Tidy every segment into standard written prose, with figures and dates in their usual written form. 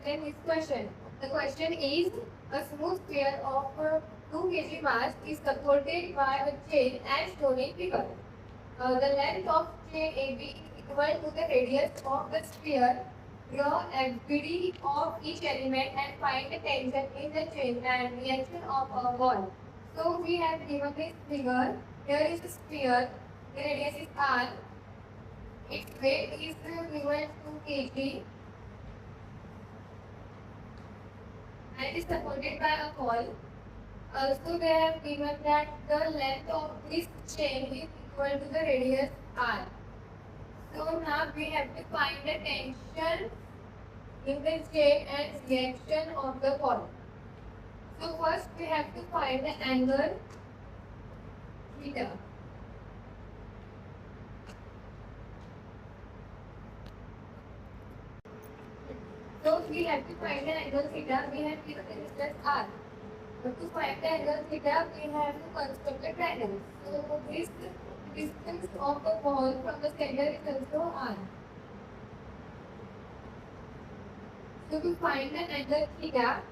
explain this question. The question is, a smooth sphere of 2 kg mass is supported by a chain as shown in figure. The length of chain AB is equal to the radius of the sphere. Draw FBD of each element and find the tension in the chain and reaction of a ball. So we have given this figure. Here is a sphere. The radius is R. Its weight is given 2 kg and it is supported by a coil. Also, they have given that the length of this chain is equal to the radius R. So now we have to find the tension in the chain and reaction of the coil. So first we have to find the angle theta. So we have to find the angle theta. We have given the distance R. But to find the angle theta, we have to construct a triangle. So this distance of the ball from the center is also R. So to find the angle theta,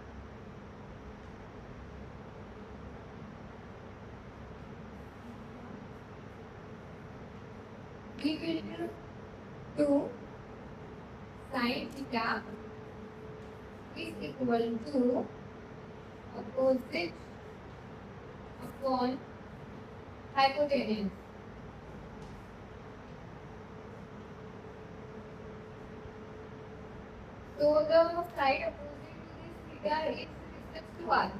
we will do sin theta is equal to opposite upon hypotenuse. So the side opposite to this theta is distance to R.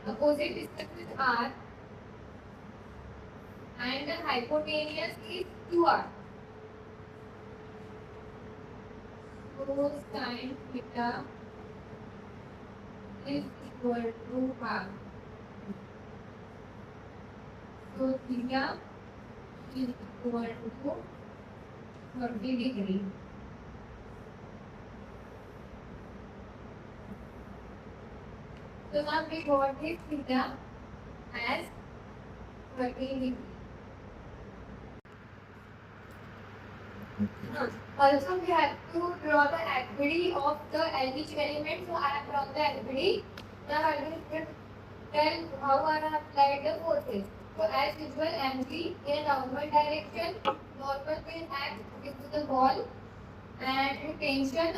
Opposite distance is R and the hypotenuse is 2R. So sin theta is equal to R. So theta is equal to 30 degree. So now we got this theta as 30 degree. Also, we have to draw the activity of each element. So, I have drawn the activity. Now, I will tell how I have applied the forces. So, as usual, mg in a downward direction, normal will act into the ball, and tension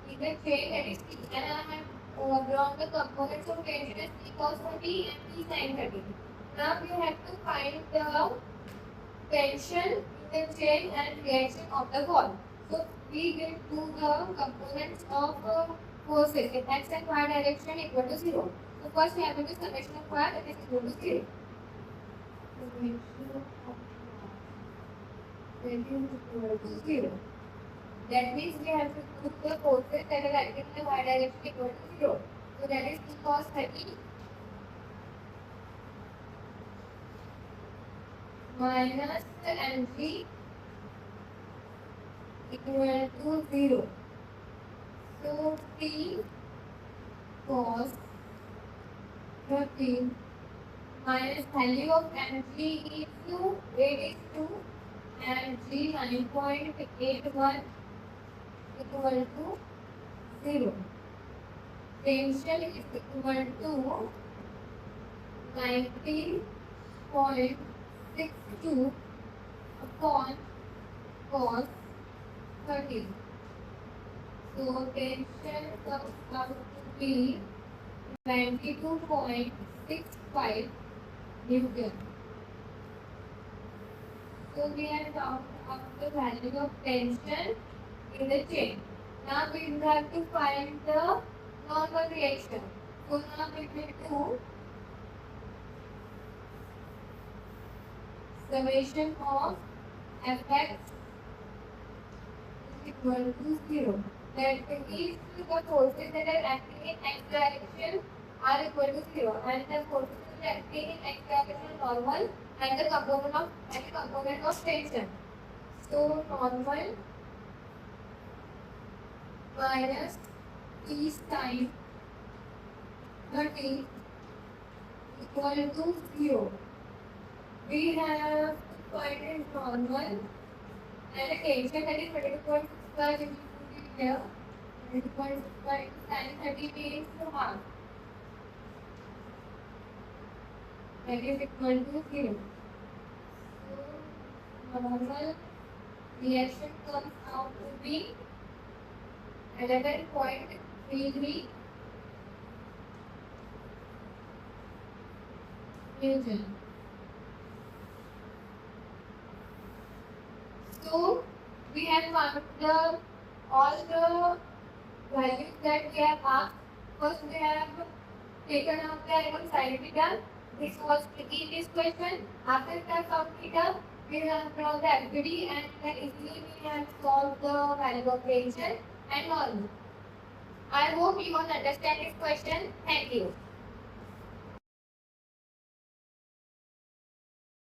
in the chain, that is T. And I have drawn the components of tension as T cos 30 and T sin 30. Now, we have to find the tension in the chain and reaction of the ball. So we get to the components of forces in x and y direction equal to 0. So first we have to do summation of y, that is equal to 0. Summation of y is equal to 0. That means we have to put the forces that are acting in the y direction equal to 0. So that is T cos 30 minus mg equal to 0. So T cos 30 minus value of mg is 2, weight is 2, and g 9.81 equal to 0. Tension is equal to 19.62 upon cos 30. So tension comes out to be 92.65 Newton. So we have found out the value of tension in the chain. Now we have to find the normal reaction. So now we will do summation of fx is equal to 0. That means the forces that are acting in x direction are equal to 0, and the forces that are acting in x direction are normal, and the component of tension. So normal minus T sin 30 equal to 0. We have to find a normal and a tension that is 22.65 into here. It equals by sin 30 means half. That is equal to 0. So normal reaction comes out to be 11.33 Newton. So we have found all the values that we have asked. First we have taken out the angle sin theta. This was tricky in this question. After that found theta, we have drawn the FBD and then easily we have solved the value of reaction and all. I hope you all understand this question. Thank you.